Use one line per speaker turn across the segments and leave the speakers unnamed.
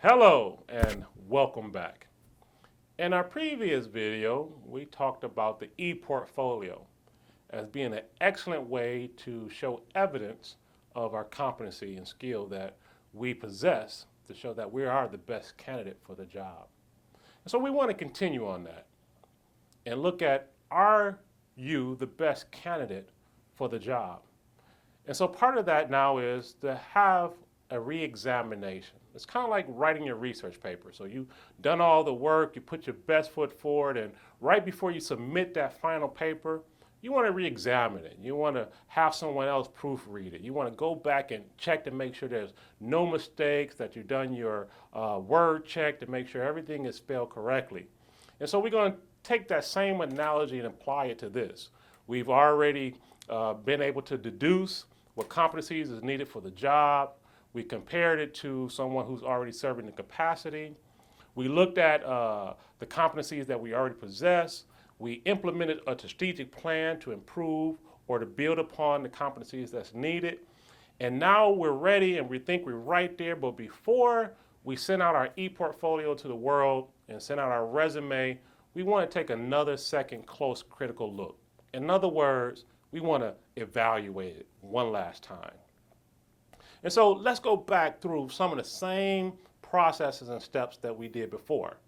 Hello and welcome back. In our previous video, we talked about the e-portfolio as being an excellent way to show evidence of our competency and skill that we possess to show that we are the best candidate for the job. And so we want to continue on that and look at, are you the best candidate for the job? And so part of that now is to have a re-examination. It's kind of like writing your research paper. So you've done all the work, you put your best foot forward, and right before you submit that final paper, you want to re-examine it. You want to have someone else proofread it. You want to go back and check to make sure there's no mistakes, that you've done your word check to make sure everything is spelled correctly. And so we're going to take that same analogy and apply it to this. We've already been able to deduce what competencies is needed for the job. We compared it to someone who's already serving the capacity. We looked at the competencies that we already possess. We implemented a strategic plan to improve or to build upon the competencies that's needed. And now we're ready and we think we're right there, but before we send out our e-portfolio to the world and send out our resume, we want to take another second close critical look. In other words, we want to evaluate it one last time. And so let's go back through some of the same processes and steps that we did before.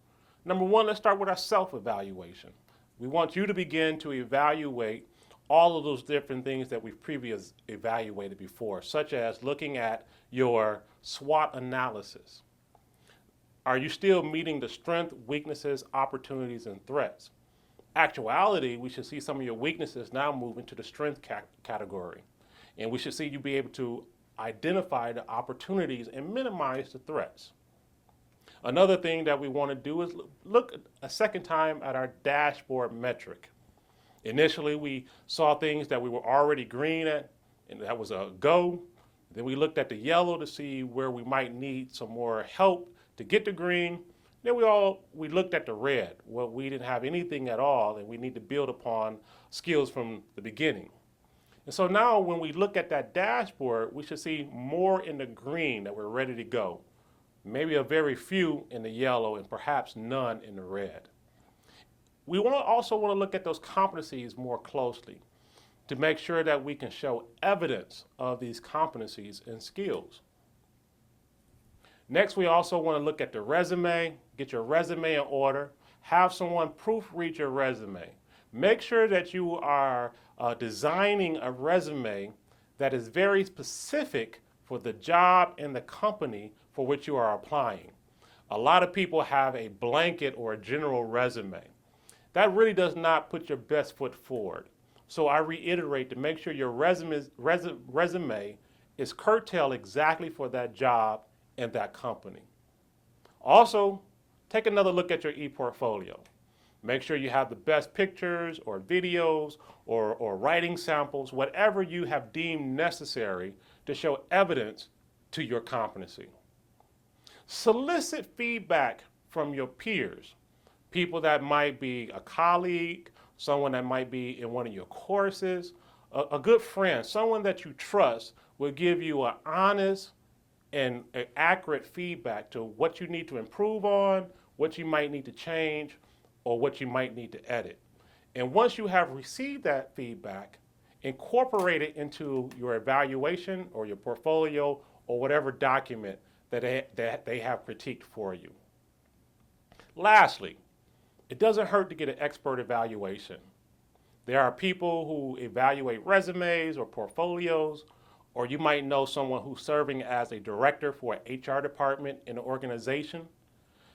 Number one, let's start with our self-evaluation. We want you to begin to evaluate all of those different things that we've previously evaluated before, such as looking at your SWOT analysis. Are you still meeting the strengths, weaknesses, opportunities, and threats? Actuality, we should see some of your weaknesses now move into the strength category. And we should see you be able to identify the opportunities and minimize the threats. Another thing that we want to do is look a second time at our dashboard metric. Initially, we saw things that we were already green at, and that was a go. Then we looked at the yellow to see where we might need some more help to get to green. Then we looked at the red, where we didn't have anything at all, and we need to build upon skills from the beginning. And so now when we look at that dashboard, we should see more in the green that we're ready to go. Maybe a very few in the yellow and perhaps none in the red. We also want to look at those competencies more closely to make sure that we can show evidence of these competencies and skills. Next, we also want to look at the resume, get your resume in order, have someone proofread your resume. Make sure that you are designing a resume that is very specific for the job and the company for which you are applying. A lot of people have a blanket or a general resume. That really does not put your best foot forward. So I reiterate to make sure your resume is curtailed exactly for that job and that company. Also, take another look at your e-portfolio. Make sure you have the best pictures or videos or writing samples, whatever you have deemed necessary to show evidence to your competency. Solicit feedback from your peers, people that might be a colleague, someone that might be in one of your courses, a good friend, someone that you trust will give you an honest and accurate feedback to what you need to improve on, what you might need to change, or what you might need to edit. And once you have received that feedback, incorporate it into your evaluation or your portfolio or whatever document that they have critiqued for you. Lastly, it doesn't hurt to get an expert evaluation. There are people who evaluate resumes or portfolios, or you might know someone who's serving as a director for an HR department in an organization.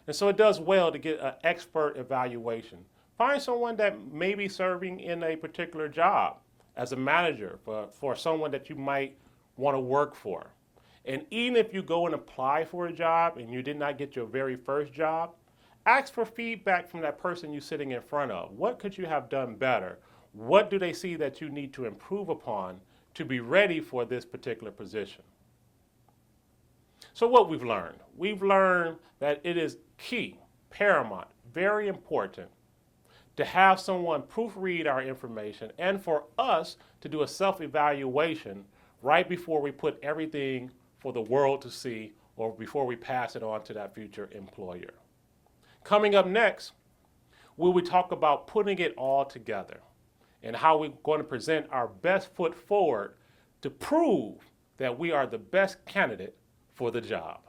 And so it does well to get an expert evaluation. Find someone that may be serving in a particular job as a manager for someone that you might want to work for. And even if you go and apply for a job and you did not get your very first job, ask for feedback from that person you're sitting in front of. What could you have done better? What do they see that you need to improve upon to be ready for this particular position? So what we've learned that it is key, paramount, very important to have someone proofread our information and for us to do a self-evaluation right before we put everything for the world to see or before we pass it on to that future employer. Coming up next, we will talk about putting it all together and how we're going to present our best foot forward to prove that we are the best candidate for the job.